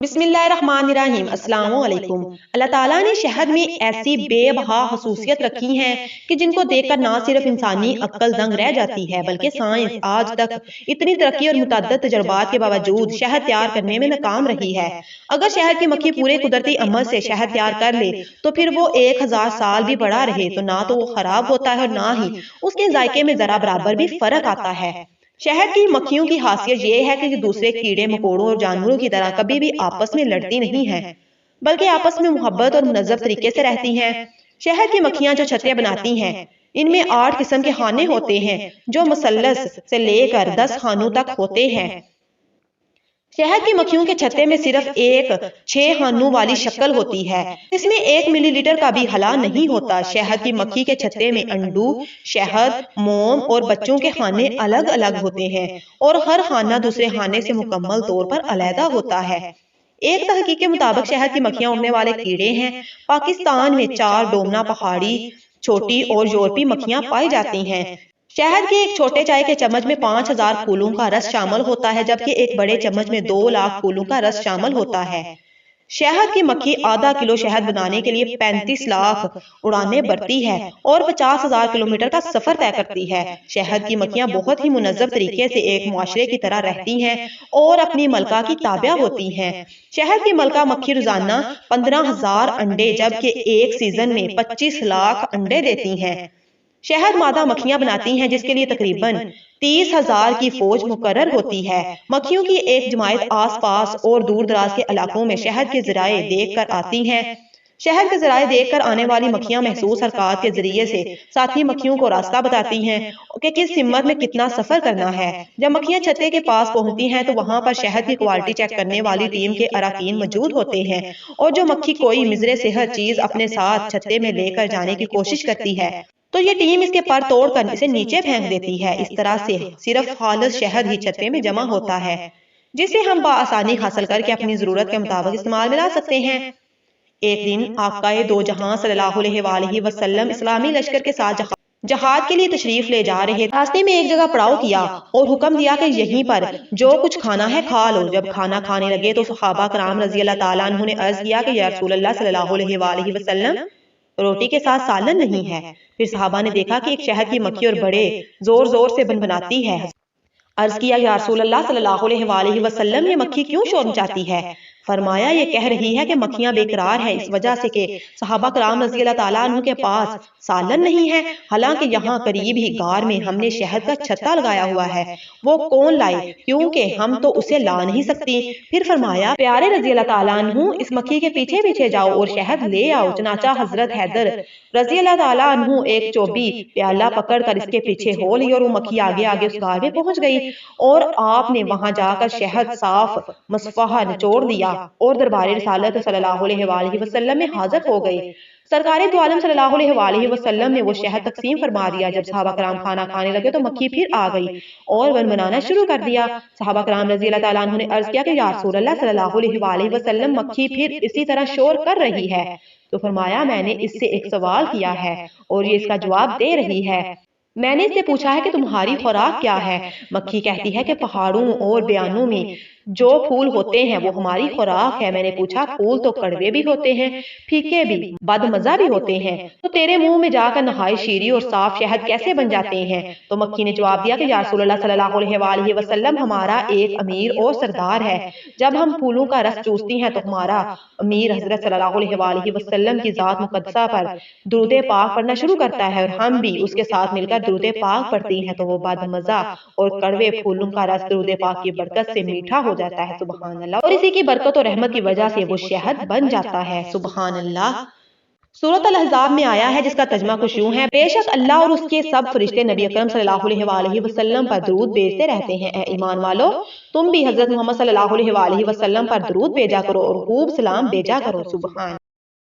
بسم اللہ الرحمن الرحیم۔ السلام علیکم۔ اللہ تعالیٰ نے شہد میں ایسی بے بہا خصوصیت رکھی ہیں کہ جن کو دیکھ کر نہ صرف انسانی عقل دنگ رہ جاتی ہے بلکہ سائنس آج تک اتنی ترقی اور متعدد تجربات کے باوجود شہد تیار کرنے میں ناکام رہی ہے۔ اگر شہد کی مکھی پورے قدرتی عمل سے شہد تیار کر لے تو پھر وہ 1000 سال بھی بڑا رہے تو نہ تو وہ خراب ہوتا ہے اور نہ ہی اس کے ذائقے میں ذرا برابر بھی فرق آتا ہے۔ شہد کی مکھیوں کی خاصیت یہ ہے کہ دوسرے کیڑے مکوڑوں اور جانوروں کی طرح کبھی بھی آپس میں لڑتی نہیں ہیں بلکہ آپس میں محبت اور منظم طریقے سے رہتی ہیں۔ شہد کی مکھیاں جو چھتیں بناتی ہیں ان میں 8 قسم کے خانے ہوتے ہیں جو مثلث سے لے کر 10 خانوں تک ہوتے ہیں۔ شہد کی مکھیوں کے چھتے میں صرف ایک 6 خانوں والی شکل ہوتی ہے، اس میں 1 ملی لیٹر کا بھی حلا نہیں ہوتا۔ شہد کی مکھی کے چھتے میں انڈو، شہد، موم اور بچوں کے خانے الگ الگ ہوتے ہیں اور ہر خانہ دوسرے خانے سے مکمل طور پر علیحدہ ہوتا ہے۔ ایک تحقیق کے مطابق شہد کی مکھیاں اڑنے والے کیڑے ہیں۔ پاکستان میں 4 ڈومنا پہاڑی، چھوٹی اور یورپی مکھیاں پائی جاتی ہیں۔ شہد کے ایک چھوٹے چائے کے چمچ میں 5000 پھولوں کا رس شامل ہوتا ہے جبکہ ایک بڑے چمچ میں 2 لاکھ پھولوں کا رس شامل ہوتا ہے۔ شہد کی مکھی آدھا کلو شہد بنانے کے لیے 35 لاکھ اڑانیں بھرتی ہے اور 50,000 کلومیٹر کا سفر طے کرتی ہے۔ شہد کی مکھیاں بہت ہی منظم طریقے سے ایک معاشرے کی طرح رہتی ہیں اور اپنی ملکہ کی تابع ہوتی ہیں۔ شہد کی ملکہ مکھی روزانہ 15,000 انڈے جبکہ ایک سیزن میں 25 لاکھ انڈے دیتی ہیں۔ شہد مادہ مکھیاں بناتی ہیں جس کے لیے تقریباً 30,000 کی فوج مقرر ہوتی ہے۔ مکھیوں کی ایک جماعت آس پاس اور دور دراز کے علاقوں میں شہد کے ذرائع دیکھ کر آتی ہیں۔ شہد کے ذرائع دیکھ کر آنے والی مکھیاں محسوس حرکات کے ذریعے سے ساتھی مکھیوں کو راستہ بتاتی ہیں کہ کس سمت میں کتنا سفر کرنا ہے۔ جب مکھیاں چھتے کے پاس پہنچتی ہیں تو وہاں پر شہد کی کوالٹی چیک کرنے والی ٹیم کے اراکین موجود ہوتے ہیں اور جو مکھی کوئی مضر صحت چیز اپنے ساتھ چھتے میں لے کر جانے کی کوشش کرتی ہے تو یہ ٹیم اس کے پر توڑ کر اسے نیچے پھینک دیتی ہے۔ اس طرح سے صرف خالص شہد ہی چھتے میں جمع ہوتا ہے جسے ہم بآسانی حاصل کر کے اپنی ضرورت کے مطابق استعمال میں لا سکتے ہیں۔ ایک دن آقائے دو جہاں صلی اللہ علیہ وآلہ وسلم اسلامی لشکر کے ساتھ جہاد کے لیے تشریف لے جا رہے، راستے میں ایک جگہ پڑاؤ کیا اور حکم دیا کہ یہیں پر جو کچھ کھانا ہے کھا لو۔ جب کھانا کھانے لگے تو صحابہ کرام رضی اللہ تعالیٰ عنہ نے عرض کیا کہ یا رسول اللہ صلی اللہ علیہ وآلہ وسلم روٹی کے ساتھ سالن نہیں ہے۔ پھر صحابہ نے دیکھا کہ ایک شہد کی مکھی اور بڑے زور زور سے بنبناتی ہے۔ عرض کیا یا رسول اللہ صلی اللہ علیہ وآلہ وسلم یہ مکھی کیوں شور مچاتی ہے؟ فرمایا یہ کہہ رہی ہے کہ مکھیاں بے قرار ہیں اس وجہ سے کہ صحابہ کرام رضی اللہ تعالیٰ عنہ کے پاس سالن نہیں ہے، حالانکہ یہاں قریب ہی غار میں ہم نے شہد کا چھتا لگایا ہوا ہے، وہ کون لائے کیونکہ ہم تو اسے لا نہیں سکتی۔ پھر فرمایا پیارے رضی اللہ تعالیٰ عنہ اس مکھی کے پیچھے پیچھے جاؤ اور شہد لے آؤ۔ چنانچہ حضرت حیدر رضی اللہ تعالیٰ عنہ ایک چوبی پیالہ پکڑ کر اس کے پیچھے ہو لی اور وہ مکھی آگے آگے اس غار میں پہنچ گئی اور آپ نے وہاں جا کر شہد صاف مصفحہ نچوڑ دیا اور دربار رسالت صلی اللہ علیہ وآلہ وسلم میں حاضر ہو گئی۔ سرکار دو عالم صلی اللہ علیہ وآلہ وسلم نے وہ شہد تقسیم فرما دیا۔ جب صحابہ کرام کھانا کھانے لگے تو مکھی پھر آ گئی اور بنبنانا شروع کر دیا۔ صحابہ کرام رضی اللہ تعالیٰ عنہ نے عرض کیا کہ یا رسول اللہ صلی اللہ علیہ وآلہ وسلم مکھی پھر اسی طرح شور کر رہی ہے۔ تو فرمایا میں نے اس سے ایک سوال کیا ہے اور یہ اس کا جواب دے رہی ہے۔ میں نے اس سے پوچھا ہے کہ تمہاری خوراک کیا ہے؟ مکھی کہتی ہے کہ پہاڑوں اور بیانوں میں جو پھول ہوتے ہیں وہ ہماری خوراک ہے۔ میں نے پوچھا پھول تو کڑوے بھی ہوتے ہیں، پھیکے بھی، بد مزہ بھی ہوتے ہیں، تو تیرے منہ میں جا کر نہایت شیریں اور صاف شہد کیسے بن جاتے ہیں؟ تو مکھی نے جواب دیا کہ یا رسول اللہ صلی اللہ علیہ وآلہ وسلم ہمارا ایک امیر اور سردار ہے، جب ہم پھولوں کا رس چوستی ہیں تو ہمارا امیر حضرت صلی اللہ علیہ وآلہ وسلم کی ذات مقدسہ پر درود پاک پڑھنا شروع کرتا ہے اور ہم بھی اس کے ساتھ مل کر درود پاک پڑھتی ہیں تو وہ بد مزہ اور کڑوے پھولوں کا رس درود پاک کی برکت سے میٹھا ہو جاتا ہے، سبحان اللہ، اور اسی کی برکت اور رحمت کی وجہ سے وہ شہد بن جاتا ہے، سبحان اللہ۔ سورۃ الاحزاب میں آیا ہے جس کا ترجمہ کچھ یوں ہے، بے شک اللہ اور اس کے سب فرشتے نبی اکرم صلی اللہ علیہ وآلہ وسلم پر درود بھیجتے رہتے ہیں۔ اے ایمان والو تم بھی حضرت محمد صلی اللہ علیہ وآلہ وسلم پر درود بھیجا کرو اور خوب سلام بھیجا کرو، سبحان